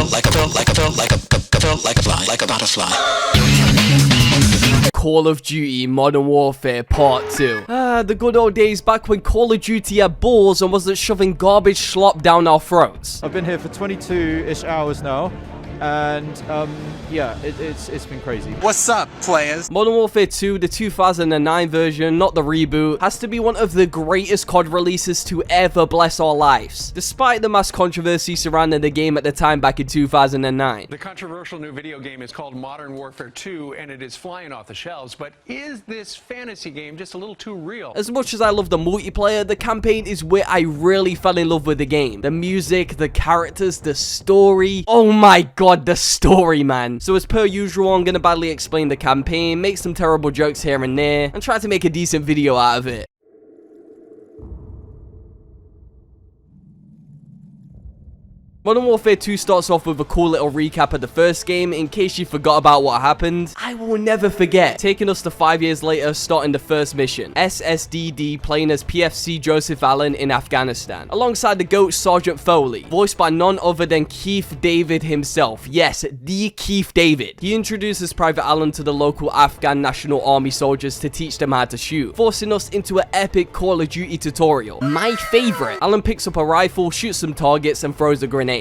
like a butterfly. Call of Duty Modern Warfare Part 2. The good old days back when Call of Duty had balls and wasn't shoving garbage slop down our throats. I've been here for 22-ish hours now, and yeah, it's been crazy. What's up, players? Modern Warfare 2, the 2009 version, not the reboot, has to be one of the greatest COD releases to ever bless our lives, despite the mass controversy surrounding the game at the time back in 2009. The controversial new video game is called Modern Warfare 2, and it is flying off the shelves, but is this fantasy game just a little too real? As much as I love the multiplayer, the campaign is where I really fell in love with the game. The music, the characters, the story. Oh my god, the story, man. So as per usual, I'm gonna badly explain the campaign, make some terrible jokes here and there, and try to make a decent video out of it. Modern Warfare 2 starts off with a cool little recap of the first game in case you forgot about what happened. I will never forget, taking us to 5 years later, starting the first mission. S.S.D.D playing as PFC Joseph Allen in Afghanistan, alongside the GOAT Sergeant Foley, voiced by none other than Keith David himself. Yes, the Keith David. He introduces Private Allen to the local Afghan National Army soldiers to teach them how to shoot, forcing us into an epic Call of Duty tutorial. My favorite. Allen picks up a rifle, shoots some targets, and throws a grenade,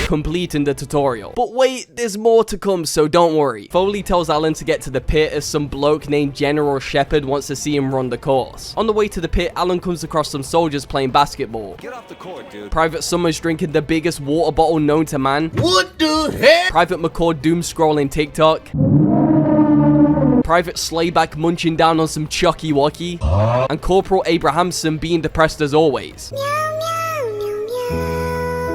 completing the tutorial. But wait, there's more to come, so don't worry. Foley tells Allen to get to the pit as some bloke named General Shepard wants to see him run the course. On the way to the pit, Allen comes across some soldiers playing basketball. Get off the court, dude. Private Summers drinking the biggest water bottle known to man. What the heck? Private McCord doom scrolling TikTok. Private Slayback munching down on some Chucky Wucky. And Corporal Abrahamson being depressed as always.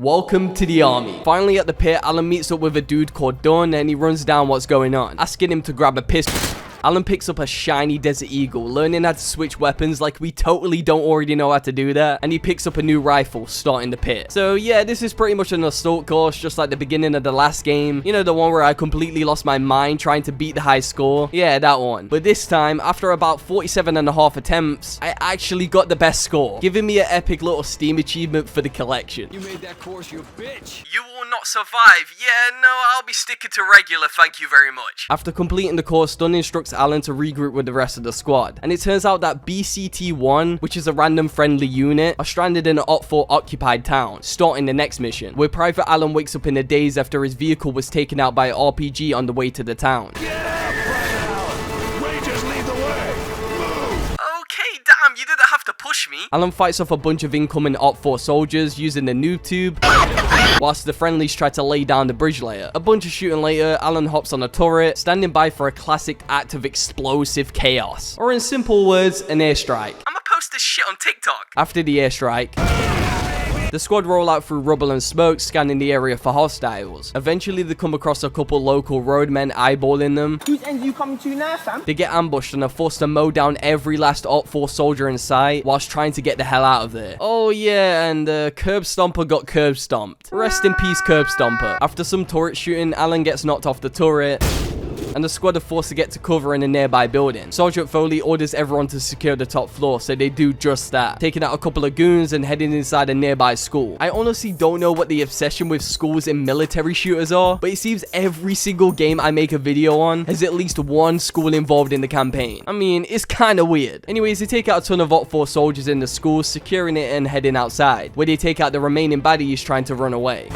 Welcome to the army. Finally at the pit, Allen meets up with a dude called Dunn and he runs down what's going on, asking him to grab a pistol. Allen picks up a shiny Desert Eagle, learning how to switch weapons like we totally don't already know how to do that, and he picks up a new rifle, starting the pit. So yeah, this is pretty much an assault course, just like the beginning of the last game. You know, the one where I completely lost my mind trying to beat the high score? Yeah, that one. But this time, after about 47.5 attempts, I actually got the best score, giving me an epic little Steam achievement for the collection. You made that course, you bitch. You will not survive. Yeah, no, I'll be sticking to regular, thank you very much. After completing the course, Dunn instructs Allen to regroup with the rest of the squad, and it turns out that BCT-1, which is a random friendly unit, are stranded in an OPFOR occupied town, starting the next mission, where Private Allen wakes up in a daze after his vehicle was taken out by an RPG on the way to the town. Get out, Private Allen! Rangers lead the way! Move! Okay, damn, you didn't have to push me. Allen fights off a bunch of incoming OPFOR soldiers using the noob tube, whilst the friendlies try to lay down the bridge layer. A bunch of shooting later, Allen hops on a turret, standing by for a classic act of explosive chaos. Or in simple words, an airstrike. I'ma post this shit on TikTok. After the airstrike, the squad roll out through rubble and smoke, scanning the area for hostiles. Eventually, they come across a couple local roadmen eyeballing them. Whose end are you coming to now, fam? They get ambushed and are forced to mow down every last OPFOR soldier in sight whilst trying to get the hell out of there. Oh yeah, and Curb Stomper got curb stomped. Rest in peace, Curb Stomper. After some turret shooting, Allen gets knocked off the turret, and the squad are forced to get to cover in a nearby building. Sergeant Foley orders everyone to secure the top floor, so they do just that, taking out a couple of goons and heading inside a nearby school. I honestly don't know what the obsession with schools in military shooters are, but it seems every single game I make a video on has at least one school involved in the campaign. I mean, it's kinda weird. Anyways, they take out a ton of OPFOR soldiers in the school, securing it and heading outside, where they take out the remaining baddies trying to run away.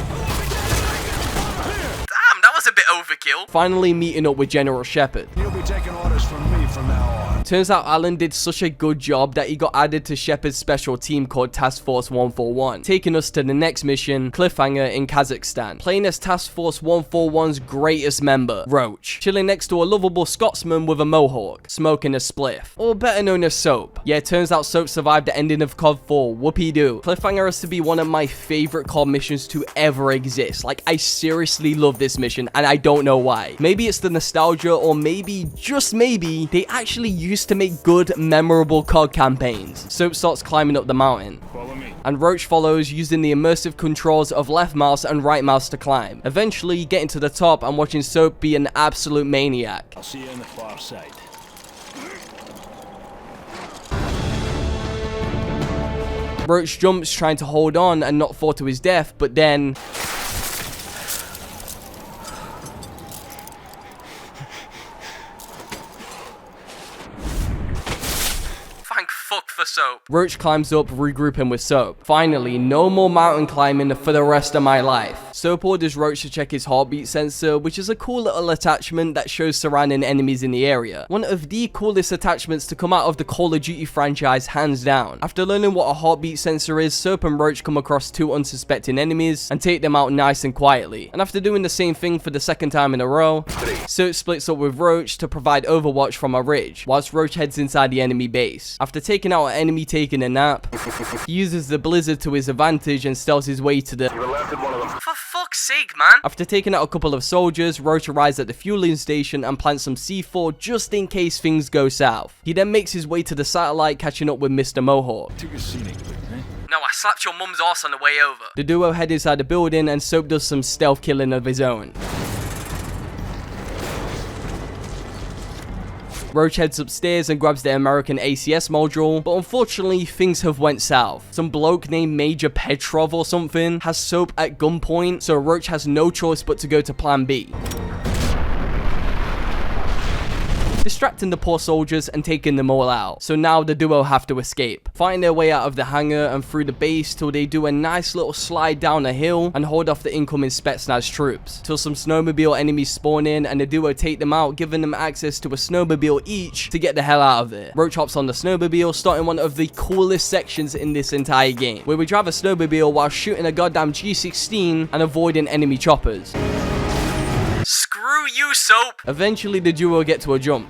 A bit overkill. Finally meeting up with General Shepard. You'll be taking orders from me from now on. Turns out Allen did such a good job that he got added to Shepard's special team called Task Force 141, taking us to the next mission, Cliffhanger in Kazakhstan, playing as Task Force 141's greatest member, Roach, chilling next to a lovable Scotsman with a mohawk, smoking a spliff, or better known as Soap. Yeah, it turns out Soap survived the ending of COD 4, whoopee-doo. Cliffhanger has to be one of my favorite COD missions to ever exist. Like, I seriously love this mission, and I don't know why. Maybe it's the nostalgia, or maybe, just maybe, they actually used to make good, memorable COD campaigns. Soap starts climbing up the mountain, Follow me. and Roach follows, using the immersive controls of left mouse and right mouse to climb, eventually getting to the top and watching Soap be an absolute maniac. I'll see you on the far side. Roach jumps trying to hold on and not fall to his death, but then for Soap. Roach climbs up, regrouping with Soap. Finally, no more mountain climbing for the rest of my life. Soap orders Roach to check his heartbeat sensor, which is a cool little attachment that shows surrounding enemies in the area. One of the coolest attachments to come out of the Call of Duty franchise, hands down. After learning what a heartbeat sensor is, Soap and Roach come across two unsuspecting enemies and take them out nice and quietly. And after doing the same thing for the second time in a row, Soap splits up with Roach to provide overwatch from a ridge, whilst Roach heads inside the enemy base. After taking out an enemy taking a nap, he uses the blizzard to his advantage and steals his way to the... For fuck's sake, man! After taking out a couple of soldiers, Roach arrives at the fueling station and plants some C4 just in case things go south. He then makes his way to the satellite, catching up with Mr. Mohawk. No, I slapped your mum's ass on the way over. The duo head inside the building and Soap does some stealth killing of his own. Roach heads upstairs and grabs the American ACS module, but unfortunately things have went south. Some bloke named Major Petrov or something has Soap at gunpoint, so Roach has no choice but to go to plan B, distracting the poor soldiers and taking them all out. So now the duo have to escape, fighting their way out of the hangar and through the base till they do a nice little slide down a hill and hold off the incoming Spetsnaz troops, till some snowmobile enemies spawn in and the duo take them out, giving them access to a snowmobile each to get the hell out of there. Roach hops on the snowmobile, starting one of the coolest sections in this entire game, where we drive a snowmobile while shooting a goddamn G16 and avoiding enemy choppers. Screw you, Soap! Eventually the duo get to a jump.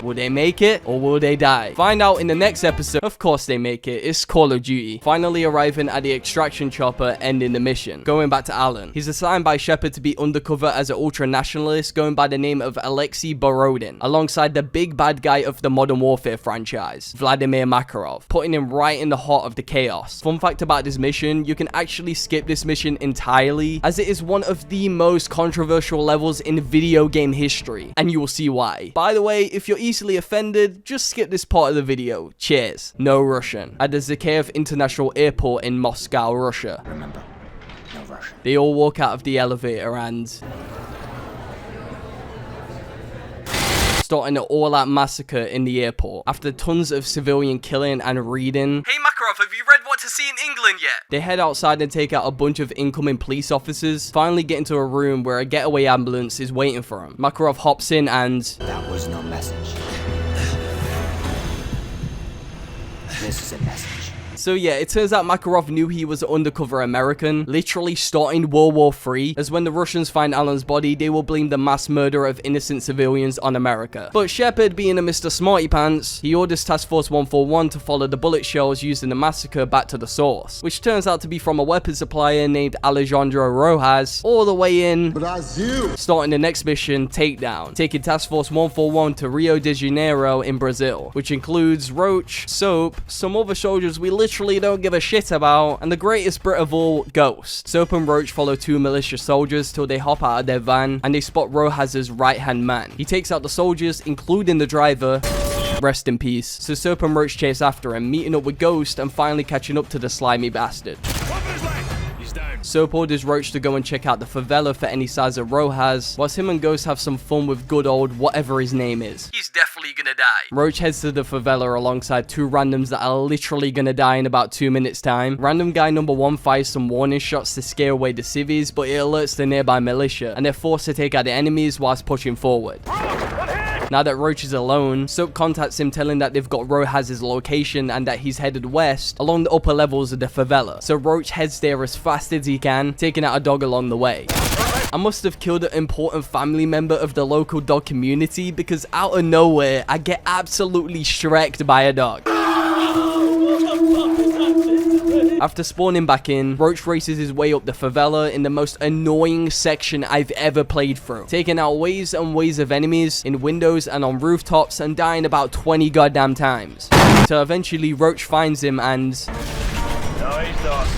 Will they make it or will they die? Find out in the next episode. Of course they make it. It's Call of Duty. Finally arriving at the extraction chopper, ending the mission. Going back to Alan. He's assigned by Shepard to be undercover as an ultra-nationalist going by the name of Alexei Borodin, alongside the big bad guy of the Modern Warfare franchise, Vladimir Makarov, putting him right in the heart of the chaos. Fun fact about this mission, you can actually skip this mission entirely, as it is one of the most controversial levels in video game history, and you will see why. By the way, if you're easily offended, just skip this part of the video. Cheers. No Russian. At the Zakhaev International Airport in Moscow, Russia. Remember, no Russian. They all walk out of the elevator and... starting an all-out massacre in the airport. After tons of civilian killing and reading... Hey Makarov, have you read What to See in England yet? They head outside and take out a bunch of incoming police officers, finally get into a room where a getaway ambulance is waiting for him. Makarov hops in and... That was no message. This is a message. So yeah, it turns out Makarov knew he was an undercover American, literally starting World War III, as when the Russians find Alan's body, they will blame the mass murder of innocent civilians on America. But Shepard, being a Mr. Smarty Pants, he orders Task Force 141 to follow the bullet shells used in the massacre back to the source, which turns out to be from a weapons supplier named Alejandro Rojas, all the way in Brazil, starting the next mission, Takedown, taking Task Force 141 to Rio de Janeiro in Brazil, which includes Roach, Soap, some other soldiers we literally don't give a shit about, and the greatest Brit of all, Ghost. Soap and Roach follow two militia soldiers till they hop out of their van and they spot Rojas' right-hand man. He takes out the soldiers, including the driver. Rest in peace. So Soap and Roach chase after him, meeting up with Ghost and finally catching up to the slimy bastard. Soap orders Roach to go and check out the favela for any signs of Rojas, whilst him and Ghost have some fun with good old whatever his name is. He's definitely gonna die. Roach heads to the favela alongside two randoms that are literally gonna die in about 2 minutes time. Random guy number 1 fires some warning shots to scare away the civvies, but it alerts the nearby militia, and they're forced to take out the enemies whilst pushing forward. Now that Roach is alone, Soap contacts him telling that they've got Rojas' location and that he's headed west along the upper levels of the favela. So Roach heads there as fast as he can, taking out a dog along the way. I must have killed an important family member of the local dog community because out of nowhere, I get absolutely shreked by a dog. After spawning back in, Roach races his way up the favela in the most annoying section I've ever played through, taking out waves and waves of enemies in windows and on rooftops and dying about 20 goddamn times. So eventually Roach finds him and... no, he's not.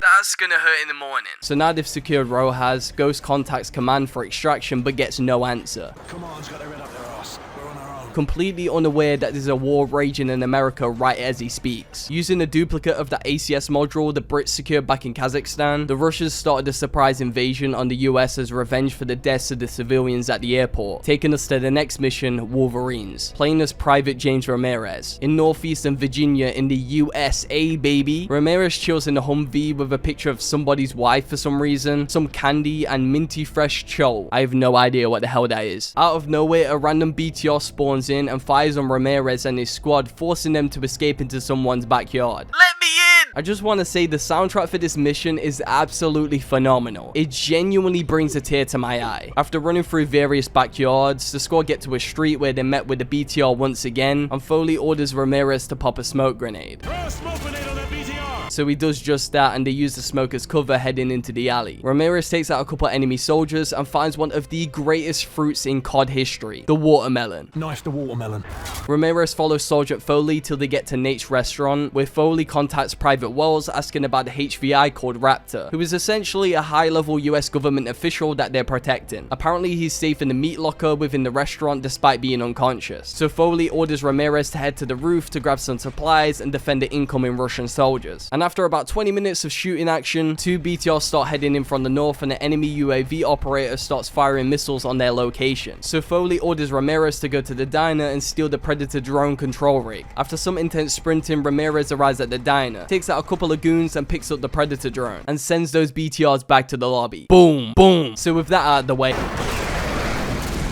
That's gonna hurt in the morning. So now they've secured Rojas, Ghost contacts command for extraction but gets no answer. Come on, got their head up their ass. We're on our own. completely unaware that there's a war raging in America right as he speaks. Using a duplicate of the ACS module the Brits secured back in Kazakhstan, the Russians started a surprise invasion on the US as revenge for the deaths of the civilians at the airport, taking us to the next mission, Wolverines, playing as Private James Ramirez. In northeastern Virginia in the USA, baby, Ramirez chills in a Humvee with a picture of somebody's wife for some reason, some candy and minty fresh cho. I have no idea what the hell that is. Out of nowhere, a random BTR spawns in and fires on Ramirez and his squad, forcing them to escape into someone's backyard. Let me in! I just want to say the soundtrack for this mission is absolutely phenomenal. It genuinely brings a tear to my eye. After running through various backyards, the squad get to a street where they met with the BTR once again, and Foley orders Ramirez to pop a smoke grenade. Throw a smoke grenade on that BTR! So he does just that, and they use the smoke as cover heading into the alley. Ramirez takes out a couple enemy soldiers and finds one of the greatest fruits in COD history, the watermelon. Nice, the watermelon. Ramirez follows Sergeant Foley till they get to Nate's restaurant, where Foley contacts Private Wells asking about the HVI called Raptor, who is essentially a high-level US government official that they're protecting. Apparently he's safe in the meat locker within the restaurant despite being unconscious. So Foley orders Ramirez to head to the roof to grab some supplies and defend the incoming Russian soldiers. And after about 20 minutes of shooting action, two BTRs start heading in from the north and an enemy UAV operator starts firing missiles on their location. So Foley orders Ramirez to go to the diner and steal the Predator drone control rig. After some intense sprinting, Ramirez arrives at the diner, takes out a couple of goons and picks up the Predator drone and sends those BTRs back to the lobby. Boom, boom. So with that out of the way,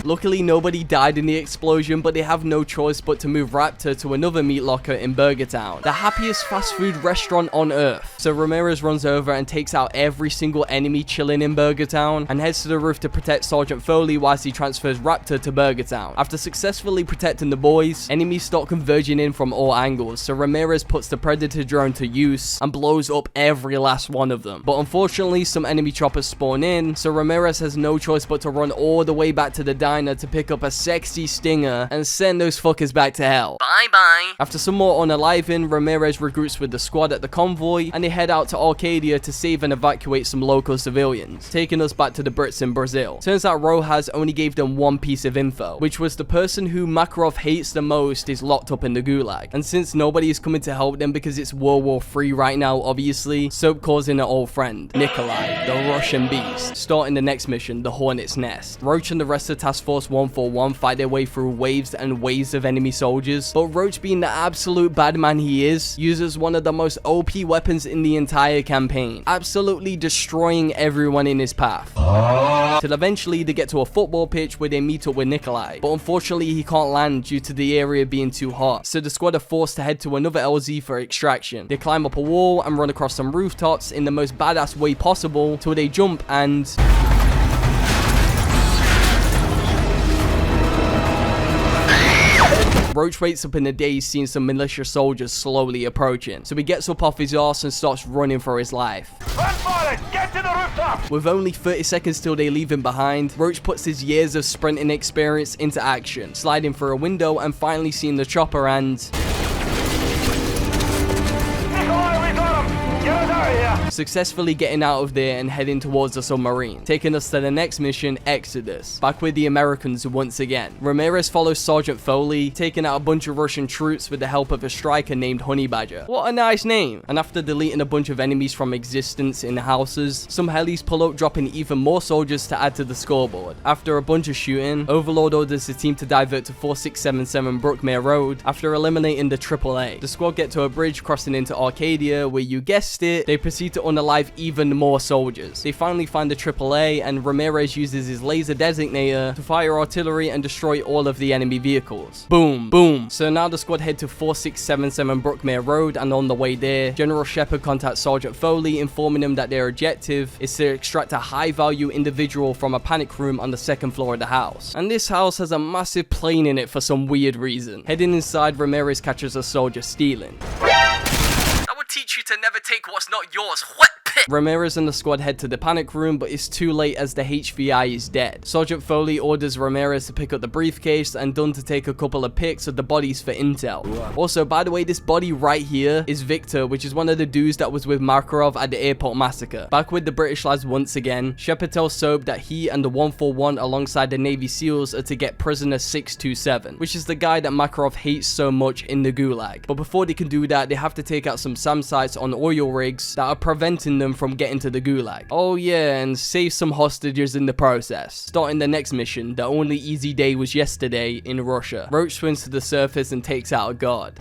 luckily, nobody died in the explosion, but they have no choice but to move Raptor to another meat locker in Burgertown, the happiest fast food restaurant on earth. So Ramirez runs over and takes out every single enemy chilling in Burgertown and heads to the roof to protect Sergeant Foley whilst he transfers Raptor to Burgertown. After successfully protecting the boys, enemies start converging in from all angles, so Ramirez puts the Predator drone to use and blows up every last one of them. But unfortunately, some enemy choppers spawn in, so Ramirez has no choice but to run all the way back to the diner to pick up a sexy stinger and send those fuckers back to hell. Bye bye. After some more unaliving, Ramirez regroups with the squad at the convoy and they head out to Arcadia to save and evacuate some local civilians, taking us back to the Brits in Brazil. Turns out Rojas only gave them one piece of info, which was the person who Makarov hates the most is locked up in the Gulag. And since nobody is coming to help them because it's World War III right now, obviously, Soap calls in an old friend, Nikolai, the Russian beast. Starting the next mission, the Hornet's Nest. Roach and the rest of Task Force 141 fight their way through waves and waves of enemy soldiers, but Roach, being the absolute bad man he is, uses one of the most OP weapons in the entire campaign, absolutely destroying everyone in his path. Till eventually they get to a football pitch where they meet up with Nikolai, but unfortunately he can't land due to the area being too hot, so the squad are forced to head to another LZ for extraction. They climb up a wall and run across some rooftops in the most badass way possible till they jump and... Roach wakes up in the day seeing some militia soldiers slowly approaching, so he gets up off his arse and starts running for his life. Run for it! Get to the rooftop! With only 30 seconds till they leave him behind, Roach puts his years of sprinting experience into action, sliding through a window and finally seeing the chopper and... successfully getting out of there and heading towards the submarine, taking us to the next mission, Exodus, back with the Americans once again. Ramirez follows Sergeant Foley, taking out a bunch of Russian troops with the help of a striker named Honey Badger. What a nice name. And after deleting a bunch of enemies from existence in houses, some helis pull up, dropping even more soldiers to add to the scoreboard. After a bunch of shooting, Overlord orders the team to divert to 4677 Brookmere Road after eliminating the AAA. The squad get to a bridge crossing into Arcadia where, you guessed it, they proceed to unalive even more soldiers. They finally find the AAA and Ramirez uses his laser designator to fire artillery and destroy all of the enemy vehicles. Boom, boom. So now the squad head to 4677 Brookmere Road, and on the way there, General Shepard contacts Sergeant Foley, informing him that their objective is to extract a high-value individual from a panic room on the second floor of the house. And this house has a massive plane in it for some weird reason. Heading inside, Ramirez catches a soldier stealing. Teach you to never take what's not yours. What pig? Ramirez and the squad head to the panic room, but it's too late as the HVI is dead. Sergeant Foley orders Ramirez to pick up the briefcase and Dunn to take a couple of pics of the bodies for intel. Also, by the way, this body right here is Victor, which is one of the dudes that was with Makarov at the airport massacre. Back with the British lads once again, Shepard tells Soap that he and the 141 alongside the Navy SEALs are to get prisoner 627, which is the guy that Makarov hates so much in the Gulag. But before they can do that, they have to take out some SAM sites on oil rigs that are preventing them from getting to the Gulag. Oh yeah, and save some hostages in the process. Starting the next mission, the only easy day was yesterday in Russia. Roach swims to the surface and takes out a guard.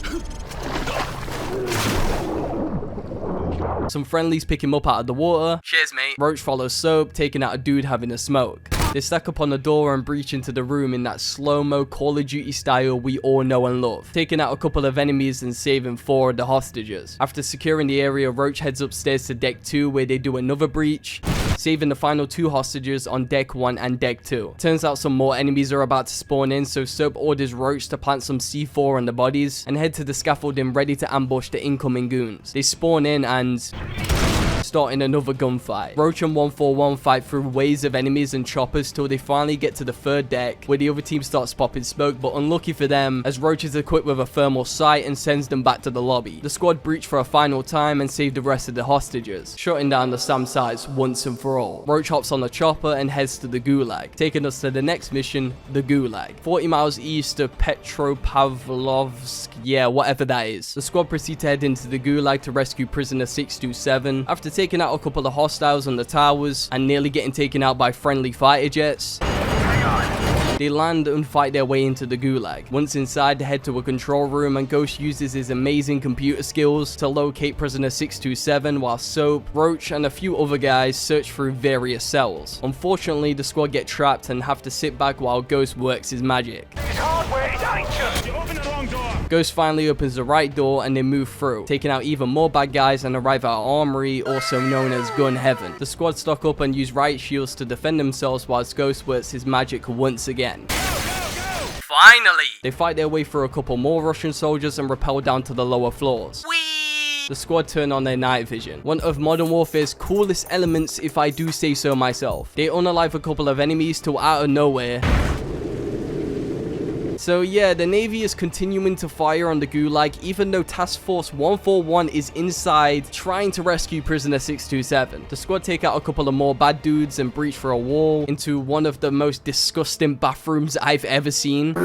Some friendlies pick him up out of the water. Cheers, mate. Roach follows Soap, taking out a dude having a smoke. They stack up on the door and breach into the room in that slow-mo Call of Duty style we all know and love, taking out a couple of enemies and saving 4 of the hostages. After securing the area, Roach heads upstairs to deck 2 where they do another breach, saving the final 2 hostages on deck 1 and deck 2. Turns out some more enemies are about to spawn in, so Soap orders Roach to plant some C4 on the bodies and head to the scaffolding ready to ambush the incoming goons. They spawn in and starting another gunfight. Roach and 141 fight through waves of enemies and choppers till they finally get to the 3rd deck where the other team starts popping smoke, but unlucky for them as Roach is equipped with a thermal sight and sends them back to the lobby. The squad breach for a final time and save the rest of the hostages, shutting down the SAM sites once and for all. Roach hops on the chopper and heads to the Gulag, taking us to the next mission, the Gulag, 40 miles east of Petropavlovsk, yeah, whatever that is. The squad proceed to head into the Gulag to rescue prisoner 627. After taking out a couple of hostiles on the towers and nearly getting taken out by friendly fighter jets, they land and fight their way into the Gulag. Once inside, they head to a control room and Ghost uses his amazing computer skills to locate prisoner 627 while Soap, Roach and a few other guys search through various cells. Unfortunately, the squad get trapped and have to sit back while Ghost works his magic. Ghost finally opens the right door and they move through, taking out even more bad guys and arrive at Armory, also known as Gun Heaven. The squad stock up and use riot shields to defend themselves whilst Ghost works his magic once again. Finally! They fight their way through a couple more Russian soldiers and rappel down to the lower floors. The squad turn on their night vision, one of Modern Warfare's coolest elements if I do say so myself. They unalive a couple of enemies till out of nowhere. So yeah, the Navy is continuing to fire on the Gulag even though Task Force 141 is inside trying to rescue prisoner 627. The squad take out a couple of more bad dudes and breach for a wall into one of the most disgusting bathrooms I've ever seen.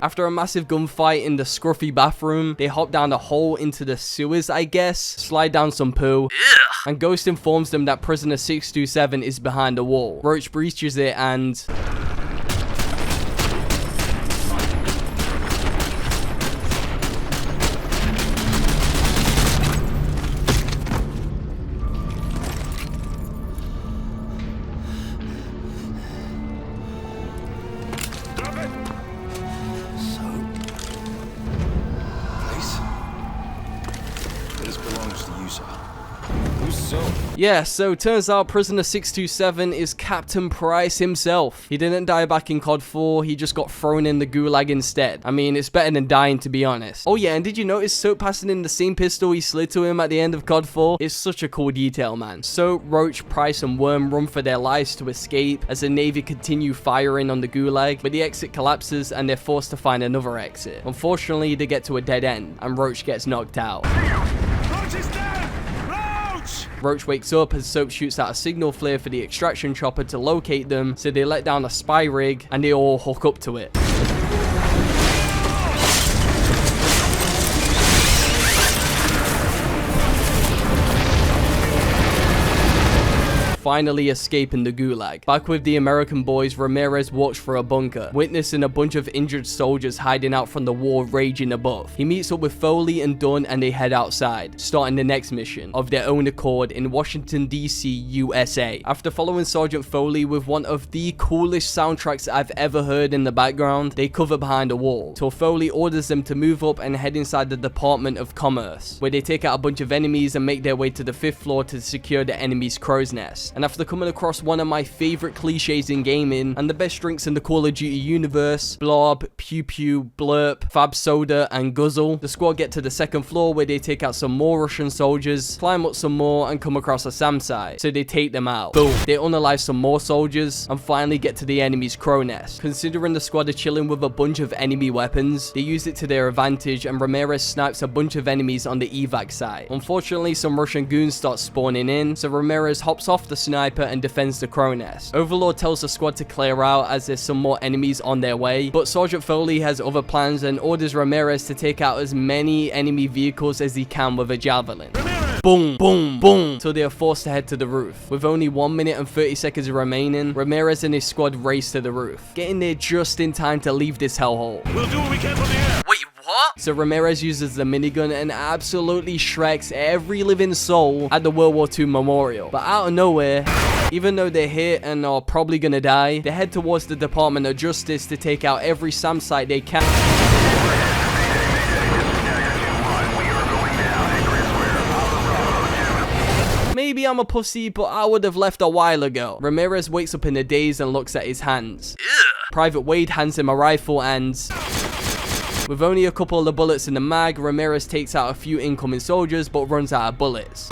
After a massive gunfight in the scruffy bathroom, they hop down a hole into the sewers, I guess, slide down some poo, and Ghost informs them that prisoner 627 is behind the wall. Roach breaches it and yeah, so turns out prisoner 627 is Captain Price himself. He didn't die back in COD 4, he just got thrown in the Gulag instead. I mean, it's better than dying, to be honest. Oh yeah, and did you notice Soap passing in the same pistol he slid to him at the end of COD 4? It's such a cool detail, man. Soap, Roach, Price, and Worm run for their lives to escape as the Navy continue firing on the Gulag, but the exit collapses and they're forced to find another exit. Unfortunately, they get to a dead end, and Roach gets knocked out. Roach is dead! Roach wakes up as Soap shoots out a signal flare for the extraction chopper to locate them, so they let down a spy rig and they all hook up to it. Finally escaping the Gulag. Back with the American boys, Ramirez walks for a bunker, witnessing a bunch of injured soldiers hiding out from the war raging above. He meets up with Foley and Dunn and they head outside, starting the next mission of their own accord in Washington, D.C., USA. After following Sergeant Foley with one of the coolest soundtracks I've ever heard in the background, they cover behind a wall, till Foley orders them to move up and head inside the Department of Commerce, where they take out a bunch of enemies and make their way to the 5th floor to secure the enemy's crow's nest. And after coming across one of my favorite cliches in gaming and the best drinks in the Call of Duty universe, Blob, Pew Pew, Blurp, Fab Soda, and Guzzle, the squad get to the second floor where they take out some more Russian soldiers, climb up some more, and come across a SAM site, so they take them out. Boom. They unalive some more soldiers, and finally get to the enemy's crow nest. Considering the squad are chilling with a bunch of enemy weapons, they use it to their advantage, and Ramirez snipes a bunch of enemies on the evac site. Unfortunately, some Russian goons start spawning in, so Ramirez hops off the sniper and defends the crow nest. Overlord tells the squad to clear out as there's some more enemies on their way, but Sergeant Foley has other plans and orders Ramirez to take out as many enemy vehicles as he can with a javelin. Boom, boom, boom, till they are forced to head to the roof. With only 1 minute and 30 seconds remaining, Ramirez and his squad race to the roof, getting there just in time to leave this hellhole. We'll do what we can from the air. Wait, what? So Ramirez uses the minigun and absolutely shreks every living soul at the World War II memorial. But out of nowhere, even though they're hit and are probably gonna die, they head towards the Department of Justice to take out every SAM site they can. Maybe I'm a pussy, but I would have left a while ago. Ramirez wakes up in a daze and looks at his hands. Ugh. Private Wade hands him a rifle and... with only a couple of the bullets in the mag, Ramirez takes out a few incoming soldiers but runs out of bullets.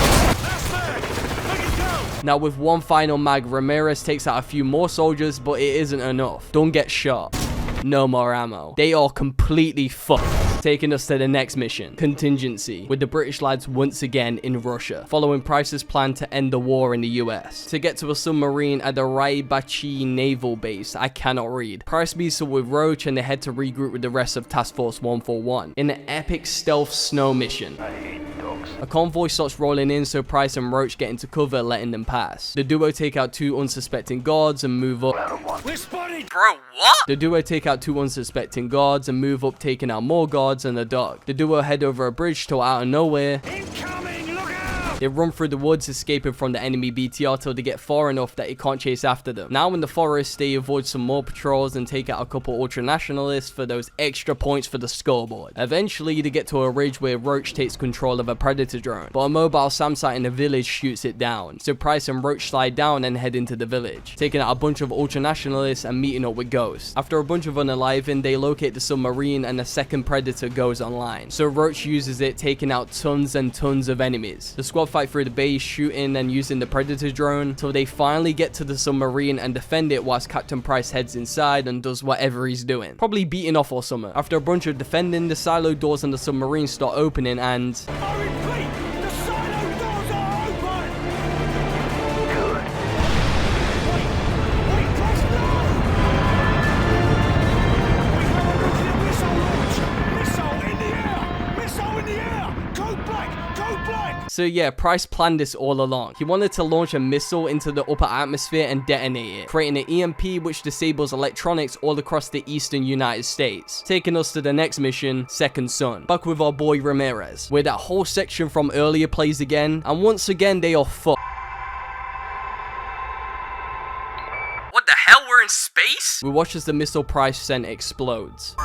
Now with one final mag, Ramirez takes out a few more soldiers, but it isn't enough. Don't get shot. No more ammo. They are completely fucked. Taking us to the next mission, Contingency, with the British lads once again in Russia, following Price's plan to end the war in the US. To get to a submarine at the Raibachi naval base, I cannot read. Price meets up with Roach and they head to regroup with the rest of Task Force 141 in an epic stealth snow mission. A convoy starts rolling in, so Price and Roach get into cover, letting them pass. The duo take out 2 unsuspecting guards and move up. We're spotted. Bro, what? The duo take out 2 unsuspecting guards and move up, taking out more guards and a dog. The duo head over a bridge till out of nowhere, Incoming. Look out. they run through the woods, escaping from the enemy BTR till they get far enough that it can't chase after them. Now in the forest, they avoid some more patrols and take out a couple ultra-nationalists for those extra points for the scoreboard. Eventually, they get to a ridge where Roach takes control of a predator drone, but a mobile SAM site in the village shoots it down. So Price and Roach slide down and head into the village, taking out a bunch of ultra-nationalists and meeting up with Ghost. After a bunch of unaliving, they locate the submarine and a second predator goes online. So Roach uses it, taking out tons and tons of enemies. The squad fight through the base, shooting and using the predator drone till they finally get to the submarine and defend it, whilst Captain Price heads inside and does whatever he's doing, probably beating off or something. After a bunch of defending, the silo doors on the submarine start opening and... I repeat, the silo doors are open. Good. Wait, Price, no! We have a nuclear missile launch. Missile in the air. Missile in the air. Code black. Code black. So yeah, Price planned this all along. He wanted to launch a missile into the upper atmosphere and detonate it, creating an EMP which disables electronics all across the eastern United States. Taking us to the next mission, Second Son, back with our boy Ramirez, where that whole section from earlier plays again, and once again they are fucked. What the hell, we're in space? We watch as the missile Price sent explodes.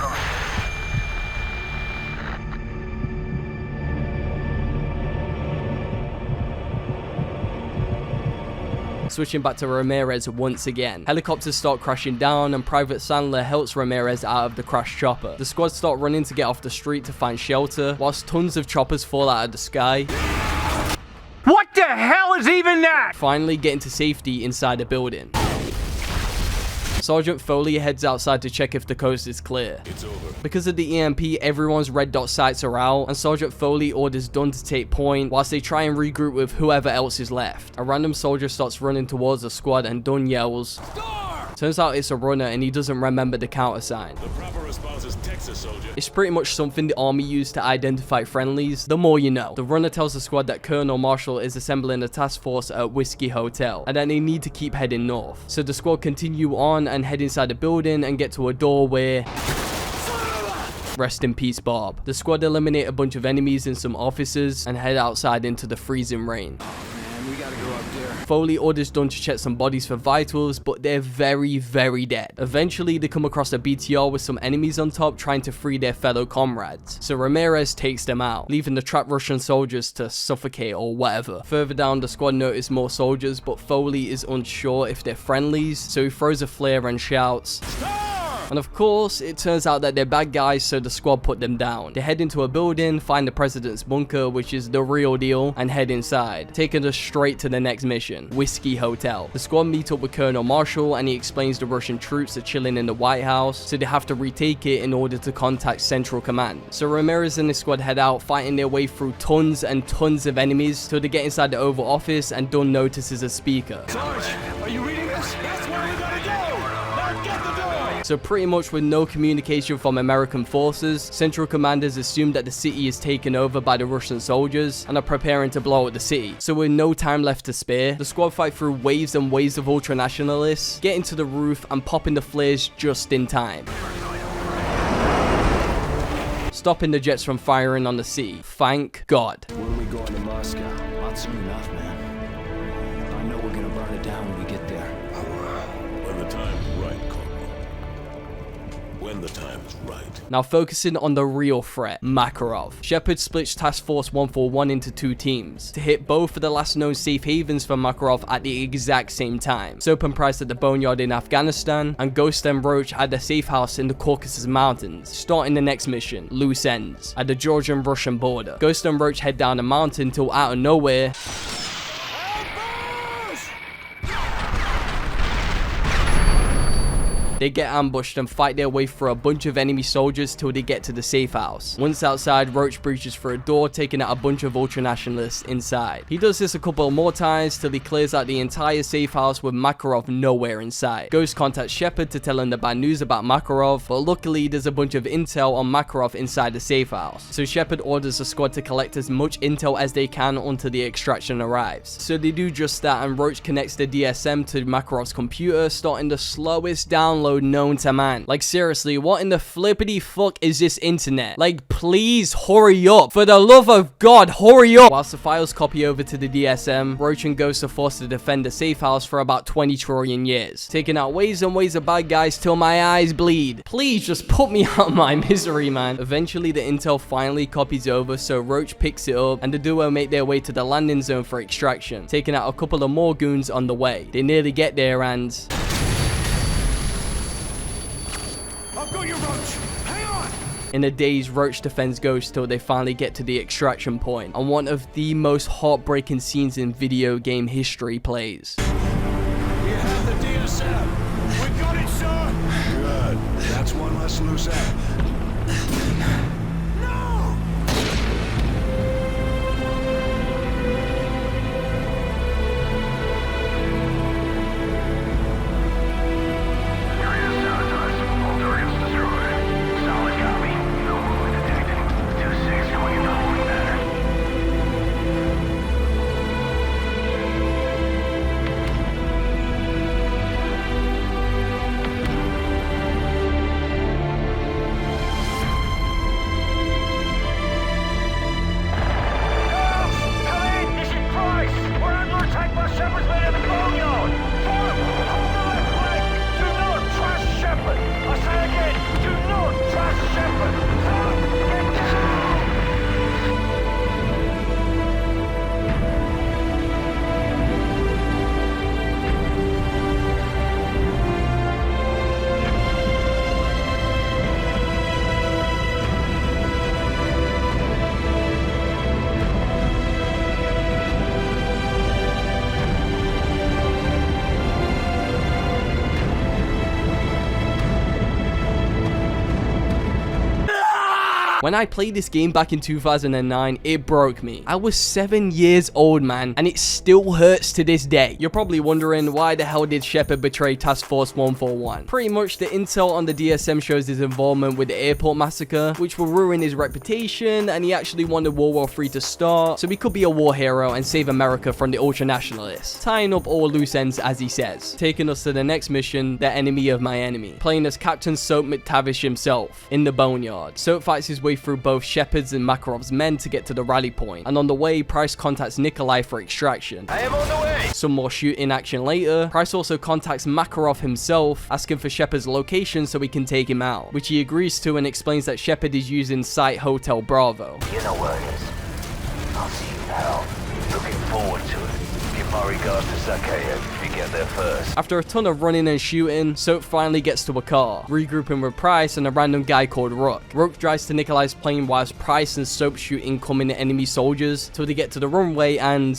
Switching back to Ramirez once again. Helicopters start crashing down and Private Sandler helps Ramirez out of the crashed chopper. The squad start running to get off the street to find shelter, whilst tons of choppers fall out of the sky. What the hell is even that? Finally getting to safety inside the building. Sergeant Foley heads outside to check if the coast is clear. It's over. Because of the EMP, everyone's red dot sights are out, and Sergeant Foley orders Dunn to take point whilst they try and regroup with whoever else is left. A random soldier starts running towards the squad and Dunn yells. Turns out it's a runner and he doesn't remember the countersign. The proper response is Texas, soldier. It's pretty much something the army used to identify friendlies. The more you know. The runner tells the squad that Colonel Marshall is assembling a task force at Whiskey Hotel and that they need to keep heading north. So the squad continue on and head inside the building and get to a door where... Rest in peace, Bob. The squad eliminate a bunch of enemies and some officers and head outside into the freezing rain. Man, we gotta go up there. Foley orders Dunn to check some bodies for vitals, but they're very, very dead. Eventually, they come across a BTR with some enemies on top trying to free their fellow comrades. So Ramirez takes them out, leaving the trapped Russian soldiers to suffocate or whatever. Further down, the squad notice more soldiers, but Foley is unsure if they're friendlies, so he throws a flare and shouts, and of course, it turns out that they're bad guys, so the squad put them down. They head into a building, find the president's bunker, which is the real deal, and head inside, taking us straight to the next mission, Whiskey Hotel. The squad meet up with Colonel Marshall, and he explains the Russian troops are chilling in the White House, so they have to retake it in order to contact Central Command. So Ramirez and his squad head out, fighting their way through tons and tons of enemies, till they get inside the Oval Office, and Dunn notices a speaker. Sarge, are you reading this? That's where we gotta go! Now get the door! So pretty much with no communication from American forces, Central Commanders assume that the city is taken over by the Russian soldiers and are preparing to blow up the city. So with no time left to spare, the squad fight through waves and waves of ultranationalists, getting to the roof and popping the flares just in time, stopping the jets from firing on the city. Thank God. When we go into Moscow, not soon enough, man. I know we're gonna burn it down when we get there. When the time's right, Corporal. When the time's right. Now focusing on the real threat, Makarov. Shepard splits Task Force 141 into two teams to hit both of the last known safe havens for Makarov at the exact same time. Soap and Price at the Boneyard in Afghanistan, and Ghost and Roach at the safe house in the Caucasus Mountains, starting the next mission, Loose Ends, at the Georgian-Russian border. Ghost and Roach head down a mountain till out of nowhere, they get ambushed and fight their way through a bunch of enemy soldiers till they get to the safe house. Once outside, Roach breaches through a door, taking out a bunch of ultranationalists inside. He does this a couple more times till he clears out the entire safe house with Makarov nowhere inside. Ghost contacts Shepard to tell him the bad news about Makarov, but luckily there's a bunch of intel on Makarov inside the safe house. So Shepard orders the squad to collect as much intel as they can until the extraction arrives. So they do just that, and Roach connects the DSM to Makarov's computer, starting the slowest download known to man. Like seriously, what in the flippity fuck is this internet? Like please hurry up. For the love of God, hurry up. Whilst the files copy over to the DSM, Roach and Ghost are forced to defend the safe house for about 20 trillion years, taking out waves and waves of bad guys till my eyes bleed. Please just put me out of my misery, man. Eventually the intel finally copies over, so Roach picks it up and the duo make their way to the landing zone for extraction, taking out a couple of more goons on the way. They nearly get there and I've got you, Roach! Hang on! in a daze, Roach defends Ghost till they finally get to the extraction point, and one of the most heartbreaking scenes in video game history plays. You have the DSM! We got it, sir! Good. That's one less loose end. No! When I played this game back in 2009, it broke me. I was 7 years old, man, and it still hurts to this day. You're probably wondering, why the hell did Shepard betray Task Force 141? Pretty much the intel on the DSM shows his involvement with the airport massacre, which will ruin his reputation, and he actually wanted World War III to start, so he could be a war hero and save America from the ultranationalists, tying up all loose ends as he says. Taking us to the next mission, the enemy of my enemy, playing as Captain Soap McTavish himself, in the Boneyard. Soap fights his way way through both Shepard's and Makarov's men to get to the rally point, and on the way, Price contacts Nikolai for extraction. I am on the way! Some more shooting action later. Price also contacts Makarov himself, asking for Shepard's location so he can take him out, which he agrees to and explains that Shepard is using Site Hotel Bravo. You know where it is. I'll see you now. Looking forward to it. Give my regards to Sakayev if you get there first. After a ton of running and shooting, Soap finally gets to a car, regrouping with Price and a random guy called Rook. Rook drives to Nikolai's plane whilst Price and Soap shoot incoming enemy soldiers till they get to the runway, and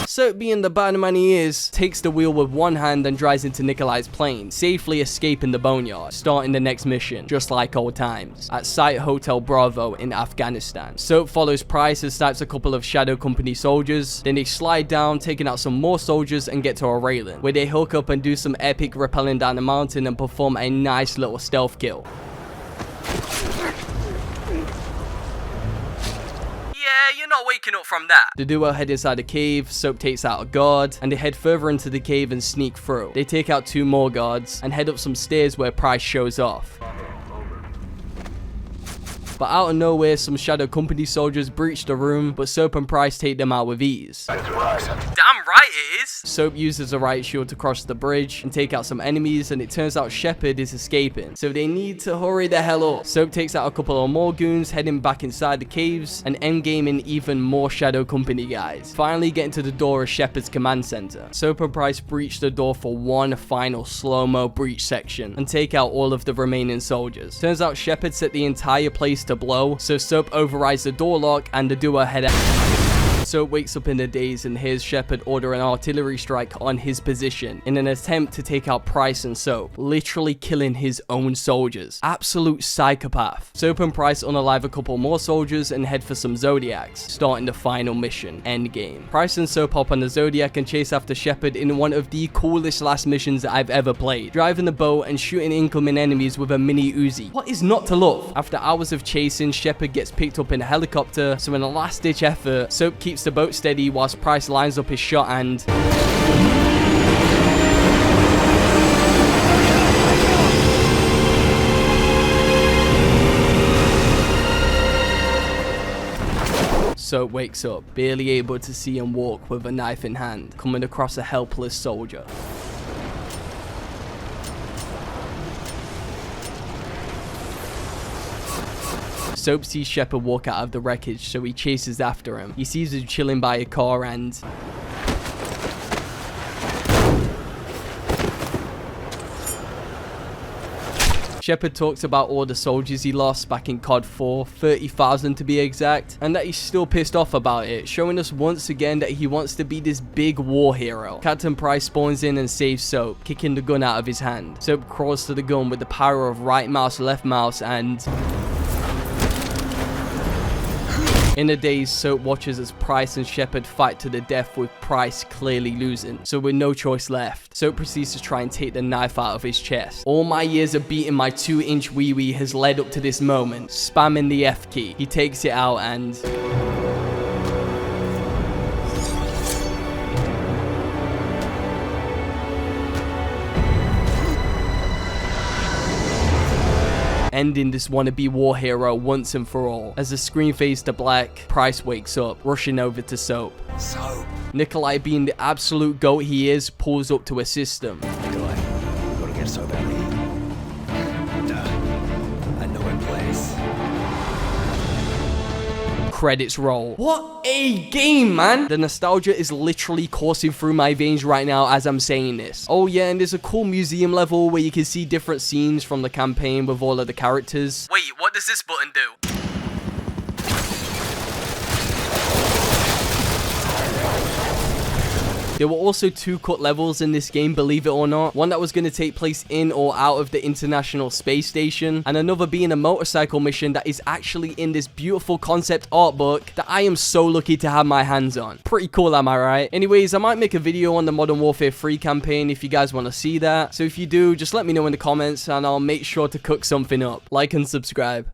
Soap, being the bad man he is, takes the wheel with one hand and drives into Nikolai's plane, safely escaping the boneyard, starting the next mission, just like old times, at Site Hotel Bravo in Afghanistan. Soap follows Price and snipes a couple of Shadow Company soldiers, then they slide down, taking out some more soldiers and get to a railing, where they hook up and do some epic rappelling down the mountain and perform a nice little stealth kill. Yeah, you're not waking up from that. The duo head inside the cave, Soap takes out a guard, and they head further into the cave and sneak through. They take out 2 more guards, and head up some stairs where Price shows off. But out of nowhere, some Shadow Company soldiers breach the room, but Soap and Price take them out with ease. That's right. Damn right it is! Soap uses a riot shield to cross the bridge and take out some enemies, and it turns out Shepard is escaping, so they need to hurry the hell up. Soap takes out a couple of more goons, heading back inside the caves, and endgaming even more Shadow Company guys, finally getting to the door of Shepard's command center. Soap and Price breach the door for one final slow-mo breach section, and take out all of the remaining soldiers. Turns out Shepard set the entire place to blow, so Soap overrides the door lock, and the duo head out. Soap wakes up in the daze and hears Shepard order an artillery strike on his position in an attempt to take out Price and Soap, literally killing his own soldiers. Absolute psychopath. Soap and Price unalive a couple more soldiers and head for some Zodiacs, starting the final mission, Endgame. Price and Soap hop on the Zodiac and chase after Shepard in one of the coolest last missions that I've ever played, driving the boat and shooting incoming enemies with a mini Uzi. What is not to love? After hours of chasing, Shepard gets picked up in a helicopter, so in a last ditch effort, Soap keeps the boat steady whilst Price lines up his shot and... Soap wakes up, barely able to see and walk with a knife in hand, coming across a helpless soldier. Soap sees Shepard walk out of the wreckage, so he chases after him. He sees him chilling by a car and... Shepard talks about all the soldiers he lost back in COD 4, 30,000 to be exact, and that he's still pissed off about it, showing us once again that he wants to be this big war hero. Captain Price spawns in and saves Soap, kicking the gun out of his hand. Soap crawls to the gun with the power of right mouse, left mouse, and... In the days, Soap watches as Price and Shepard fight to the death, with Price clearly losing, so with no choice left, Soap proceeds to try and take the knife out of his chest. All my years of beating my 2-inch wee-wee has led up to this moment. Spamming the F key, he takes it out and... ending this wannabe war hero once and for all. As the screen fades to black, Price wakes up, rushing over to Soap. Soap. Nikolai, being the absolute goat he is, pulls up to assist him. Nikolai, we gotta get Soap out of here. I know a place. Credits roll. What a game, man! The nostalgia is literally coursing through my veins right now as I'm saying this. Oh yeah, and there's a cool museum level where you can see different scenes from the campaign with all of the characters. Wait, what does this button do? There were also 2 cut levels in this game, believe it or not. One that was going to take place in or out of the International Space Station, and another being a motorcycle mission that is actually in this beautiful concept art book that I am so lucky to have my hands on. Pretty cool, am I right? Anyways, I might make a video on the Modern Warfare 3 campaign if you guys want to see that. So if you do, just let me know in the comments and I'll make sure to cook something up. Like and subscribe.